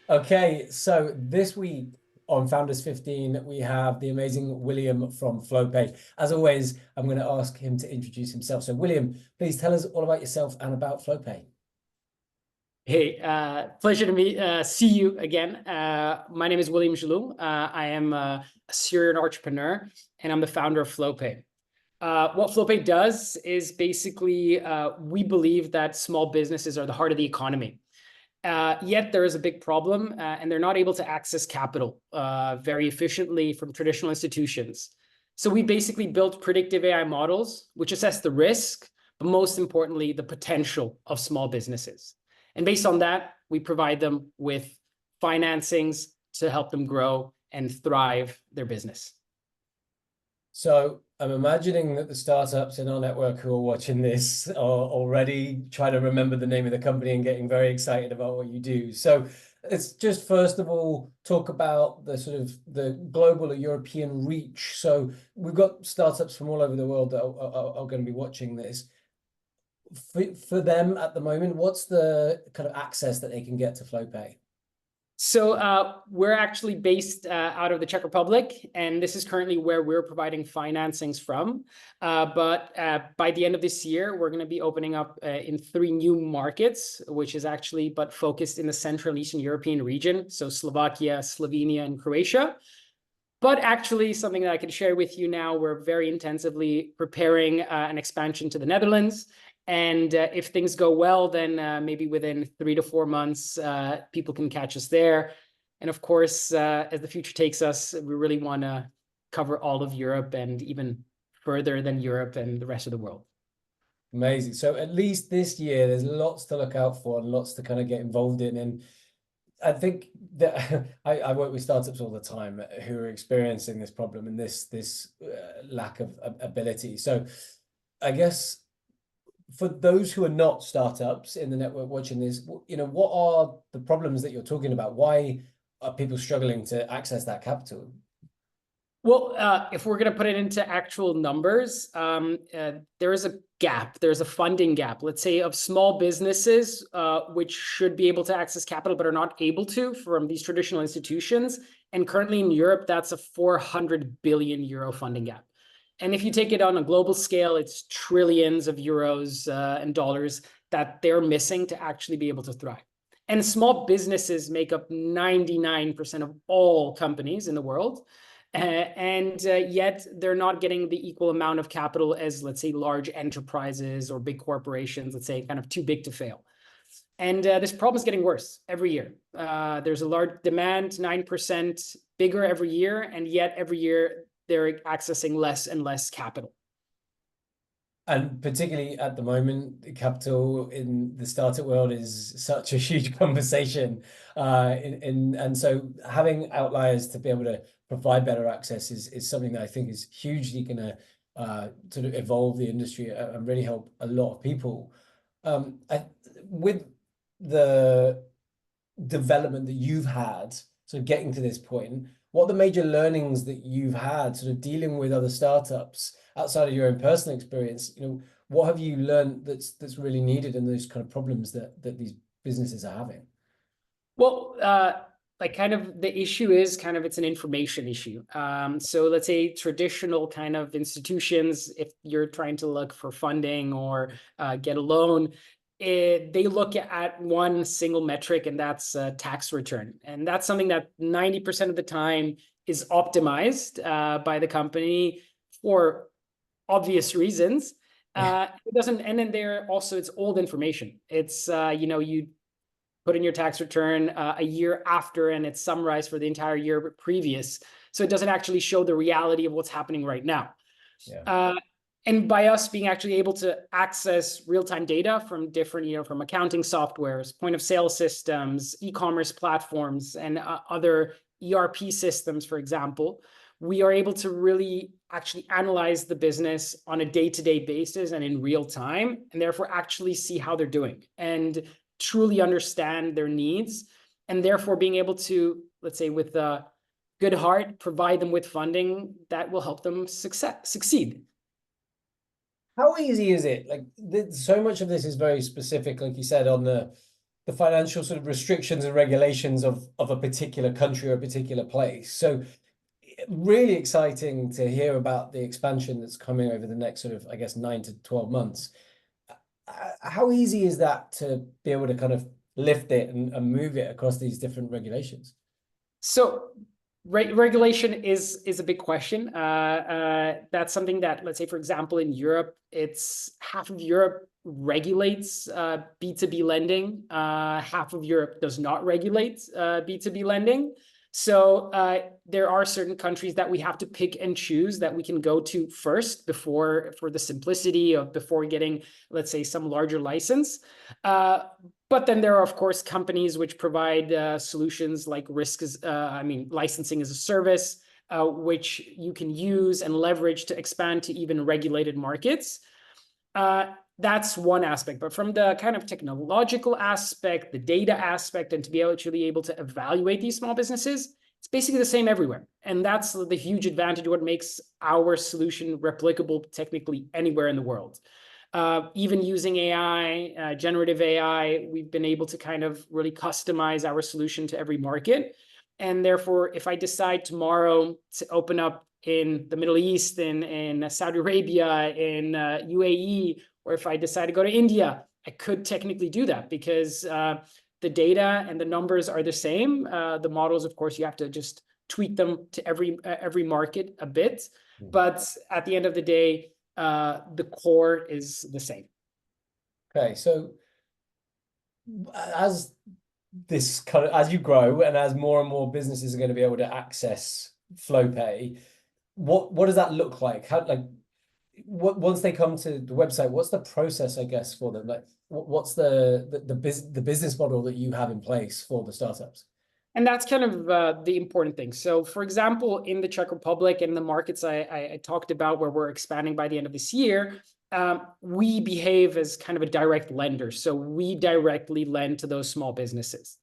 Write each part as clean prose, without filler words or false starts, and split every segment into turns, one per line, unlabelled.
Okay, so this week on Founders 15, we have the amazing William from Flowpay. As always, I'm going to ask him to introduce himself. So, William, please tell us all about yourself and about Flowpay.
Hey, pleasure to see you again. My name is William Jalloul. I am a serial entrepreneur, and I'm the founder of Flowpay. What Flowpay does is basically we believe that small businesses are the heart of the economy. Yet there is a big problem, and they're not able to access capital very efficiently from traditional institutions. So we basically built predictive AI models, which assess the risk, but most importantly, the potential of small businesses. And based on that, we provide them with financings to help them grow and thrive their business.
So I'm imagining that the startups in our network who are watching this are already trying to remember the name of the company and getting very excited about what you do. So let's just first of all talk about the sort of the global or European reach. So we've got startups from all over the world that are going to be watching this. For them at the moment, what's the kind of access that they can get to Flowpay?
So we're actually based out of the Czech Republic, and this is currently where we're providing financings from. But by the end of this year, we're going to be opening up in 3 new markets, which is actually but focused in the Central and Eastern European region. So Slovakia, Slovenia, and Croatia. But actually, something that I can share with you now, we're very intensively preparing an expansion to the Netherlands. And if things go well, then maybe within 3 to 4 months, people can catch us there. And of course, as the future takes us, we really want to cover all of Europe and even further than Europe and the rest of the world.
Amazing. So at least this year, there's lots to look out for and lots to kind of get involved in. And I think that I work with startups all the time who are experiencing this problem and this lack of ability. So I guess for those who are not startups in the network watching this, what are the problems that you're talking about? Why are people struggling to access that capital?
Well, if we're going to put it into actual numbers, there is a gap. There's a funding gap, let's say, of small businesses, which should be able to access capital, but are not able to from these traditional institutions. And currently in Europe, that's a 400 billion euro funding gap. And if you take it on a global scale, it's trillions of euros and dollars that they're missing to actually be able to thrive. And small businesses make up 99% of all companies in the world. And yet they're not getting the equal amount of capital as, let's say, large enterprises or big corporations, let's say, kind of too big to fail. And this problem is getting worse every year. There's a large demand, 9% bigger every year, and yet every year they're accessing less and less capital.
And particularly at the moment, capital in the startup world is such a huge conversation. And so having outliers to be able to provide better access is something that I think is hugely going to sort of evolve the industry and really help a lot of people. With the development that you've had, so getting to this point, what are the major learnings that you've had sort of dealing with other startups outside of your own personal experience? What have you learned that's really needed in those kind of problems that these businesses are having?
Well, like kind of the issue is kind of it's an information issue. So let's say traditional kind of institutions, if you're trying to look for funding or get a loan, they look at one single metric, and that's tax return. And that's something that 90% of the time is optimized by the company for obvious reasons. It doesn't, and then there also it's old information. It's you put in your tax return a year after, and it's summarized for the entire year previous, so it doesn't actually show the reality of what's happening right now. Yeah. And by us being actually able to access real-time data from different, from accounting softwares, point of sale systems, e-commerce platforms, and other ERP systems, for example, we are able to really actually analyze the business on a day-to-day basis and in real time, and therefore actually see how they're doing and truly understand their needs, and therefore being able to, let's say, with a good heart, provide them with funding that will help them succeed.
How easy is it? Like so much of this is very specific, like you said, on the the financial sort of restrictions and regulations of a particular country or a particular place. So really exciting to hear about the expansion that's coming over the next sort of, I guess, 9 to 12 months. How easy is that to be able to kind of lift it and move it across these different regulations?
So regulation is a big question. That's something that, let's say, for example, in Europe, it's half of Europe regulates B2B lending. Half of Europe does not regulate B2B lending. So there are certain countries that we have to pick and choose that we can go to first before, for the simplicity of before getting, let's say, some larger license. But then there are, of course, companies which provide solutions like licensing as a service, which you can use and leverage to expand to even regulated markets. That's one aspect. But from the kind of technological aspect, the data aspect, and to be actually able to evaluate these small businesses, it's basically the same everywhere. And that's the huge advantage, what makes our solution replicable technically anywhere in the world. Even using AI, generative AI, we've been able to kind of really customize our solution to every market. And therefore, if I decide tomorrow to open up in the Middle East, in Saudi Arabia, in UAE, or if I decide to go to India, I could technically do that because the data and the numbers are the same. The models, of course, you have to just tweak them to every market a bit. But at the end of the day, the core is the same.
Okay, so as as you grow and as more and more businesses are going to be able to access Flowpay, what does that look like? How, like, once they come to the website, what's the process, I guess, for them? Like, what's the business model that you have in place for the startups?
And that's kind of the important thing. So, for example, in the Czech Republic and the markets I talked about where we're expanding by the end of this year, we behave as kind of a direct lender. So we directly lend to those small businesses.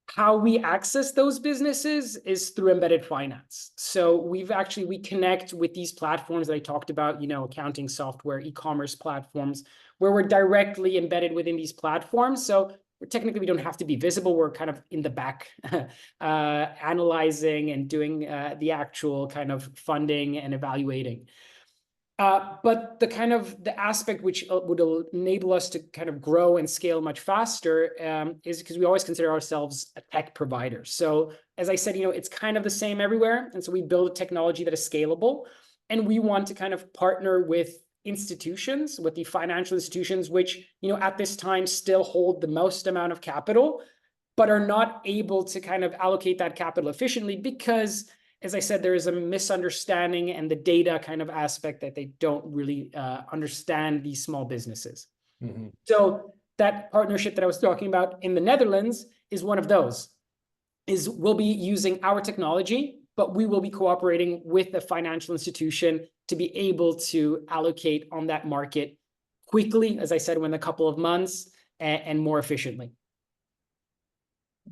How we access those businesses is through embedded finance. So we connect with these platforms that I talked about, accounting software, e-commerce platforms, where we're directly embedded within these platforms. So technically, we don't have to be visible. We're kind of in the back analyzing and doing the actual kind of funding and evaluating. But the aspect which would enable us to kind of grow and scale much faster is because we always consider ourselves a tech provider. So as I said, it's kind of the same everywhere. And so we build a technology that is scalable. And we want to kind of partner with institutions, with the financial institutions, which, at this time still hold the most amount of capital, but are not able to kind of allocate that capital efficiently because, as I said, there is a misunderstanding and the data kind of aspect that they don't really understand these small businesses. Mm-hmm. So that partnership that I was talking about in the Netherlands is one of those. We'll be using our technology, but we will be cooperating with a financial institution to be able to allocate on that market quickly, as I said, within a couple of months and more efficiently.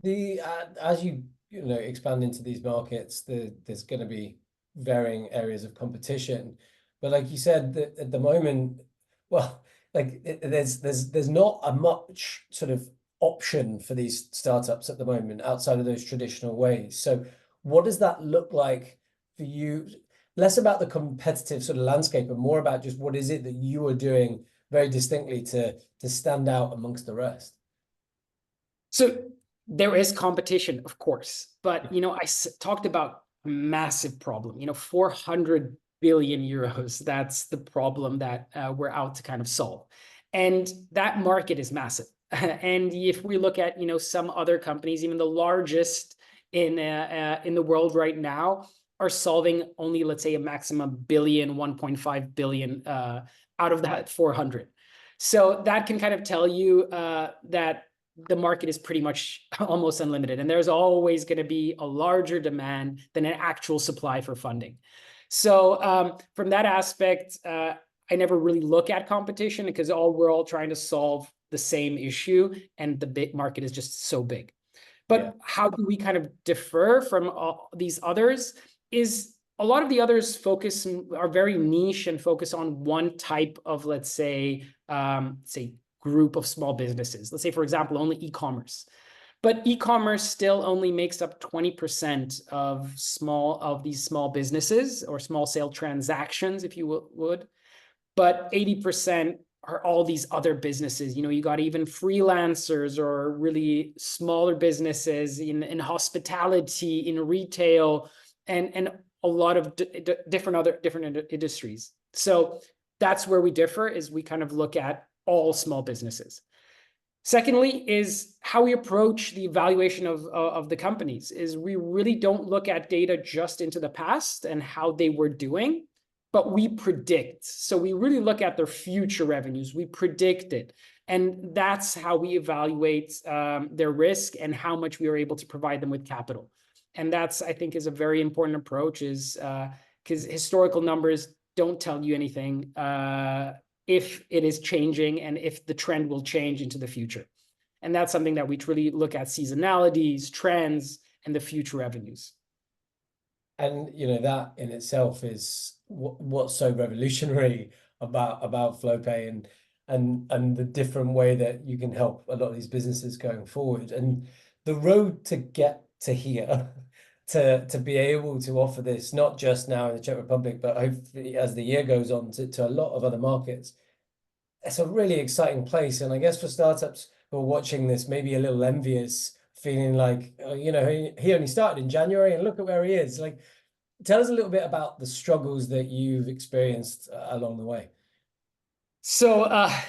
As you expand into these markets, there's going to be varying areas of competition, but like you said, at the moment, well, like there's not a much sort of option for these startups at the moment outside of those traditional ways. So what does that look like for you? Less about the competitive sort of landscape and more about just what is it that you are doing very distinctly to stand out amongst the rest?
So there is competition, of course, but I talked about a massive problem. 400 billion euros. That's the problem that we're out to kind of solve, and that market is massive. And if we look at some other companies, even the largest in the world right now, are solving only, let's say, a maximum billion, 1.5 billion out of that 400. So that can kind of tell you that the market is pretty much almost unlimited. And there's always going to be a larger demand than an actual supply for funding. So from that aspect, I never really look at competition because we're all trying to solve the same issue, and the big market is just so big. But how do we kind of differ from these others is a lot of the others are very niche and focus on one type of, let's say group of small businesses. Let's say, for example, only e-commerce. But e-commerce still only makes up 20% of these small businesses or small sale transactions, if you would. But 80% are all these other businesses. You got even freelancers or really smaller businesses in hospitality, in retail, and a lot of different industries. So that's where we differ, is we kind of look at all small businesses. Secondly, is how we approach the evaluation of the companies. Is we really don't look at data just into the past and how they were doing, but we predict. So we really look at their future revenues. We predict it. And that's how we evaluate their risk and how much we are able to provide them with capital. And that's, I think, is a very important approach, is because historical numbers don't tell you anything if it is changing and if the trend will change into the future. And that's something that we truly look at: seasonalities, trends, and the future revenues.
And that in itself is what's so revolutionary about Flowpay and the different way that you can help a lot of these businesses going forward, and the road to get to here to be able to offer this, not just now in the Czech Republic, but hopefully as the year goes on to a lot of other markets. It's a really exciting place. And I guess for startups who are watching this, maybe a little envious, feeling like, he only started in January and look at where he is. Like, tell us a little bit about the struggles that you've experienced along the way.
So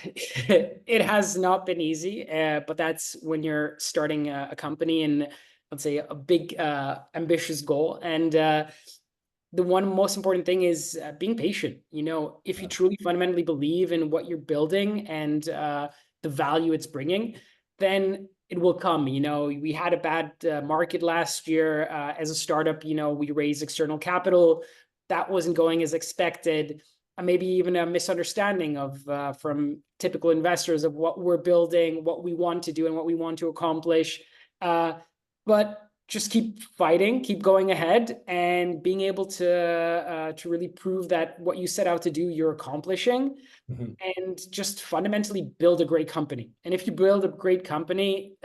it has not been easy, but that's when you're starting a company and, let's say, a big ambitious goal. And the one most important thing is being patient. If you truly fundamentally believe in what you're building and the value it's bringing, then it will come. We had a bad market last year as a startup. We raised external capital that wasn't going as expected. Maybe even a misunderstanding of from typical investors of what we're building, what we want to do, and what we want to accomplish. But just keep fighting, keep going ahead, and being able to really prove that what you set out to do, you're accomplishing. Mm-hmm. And just fundamentally build a great company. And if you build a great company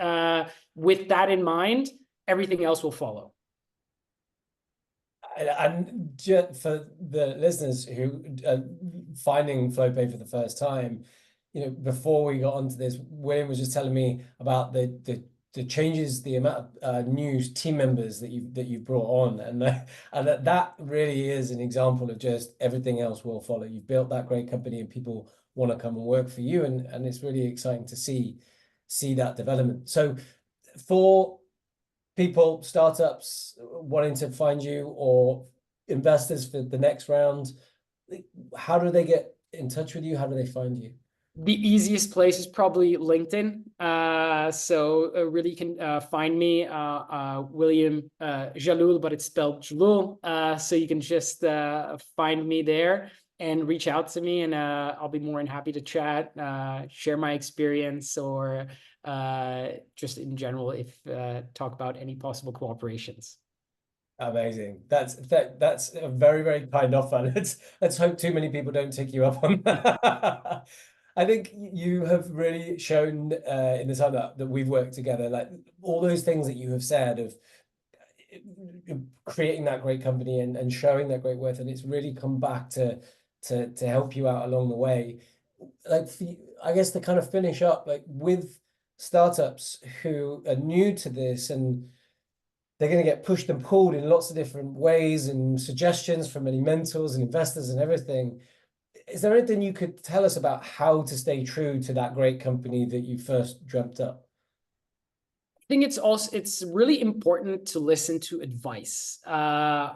with that in mind, everything else will follow.
And just for the listeners who are finding Flowpay for the first time, before we got onto this, William was just telling me about the changes, the amount of new team members that you've brought on, and that really is an example of just everything else will follow. You've built that great company, and people want to come and work for you, and it's really exciting to see that development. So, for people, startups wanting to find you, or investors for the next round, how do they get in touch with you? How do they find you?
The easiest place is probably LinkedIn. So really you can find me, William Jalloul, but it's spelled Jalloul. So you can just find me there and reach out to me, and I'll be more than happy to chat, share my experience, or just in general, if talk about any possible cooperations.
Amazing. That's a very, very kind offer. Let's hope too many people don't take you up on that. I think you have really shown in the time that we've worked together, like all those things that you have said of creating that great company and showing that great worth, and it's really come back to help you out along the way. Like, I guess to kind of finish up, like with startups who are new to this, and they're going to get pushed and pulled in lots of different ways and suggestions from many mentors and investors and everything. Is there anything you could tell us about how to stay true to that great company that you first dreamt up?
I think it's really important to listen to advice,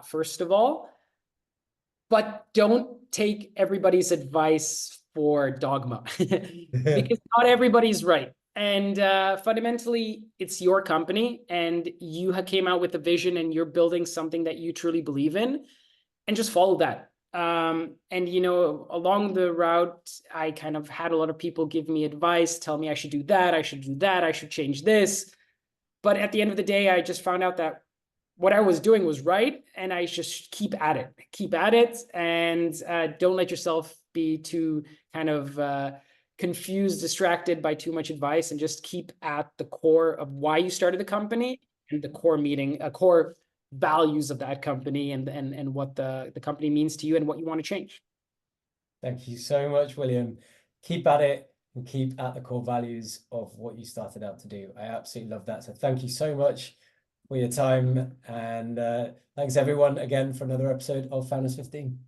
first of all, but don't take everybody's advice for dogma because not everybody's right. And fundamentally, it's your company, and you came out with a vision, and you're building something that you truly believe in, and just follow that. And, along the route, I kind of had a lot of people give me advice, tell me I should do that, I should do that, I should change this. But at the end of the day, I just found out that what I was doing was right, and I just keep at it, and don't let yourself be too kind of confused, distracted by too much advice, and just keep at the core of why you started the company and the core values of that company, and what the company means to you and what you want to change.
Thank you so much, William. Keep at it and keep at the core values of what you started out to do. I absolutely love that. So thank you so much for your time. And thanks everyone again for another episode of Founders 15.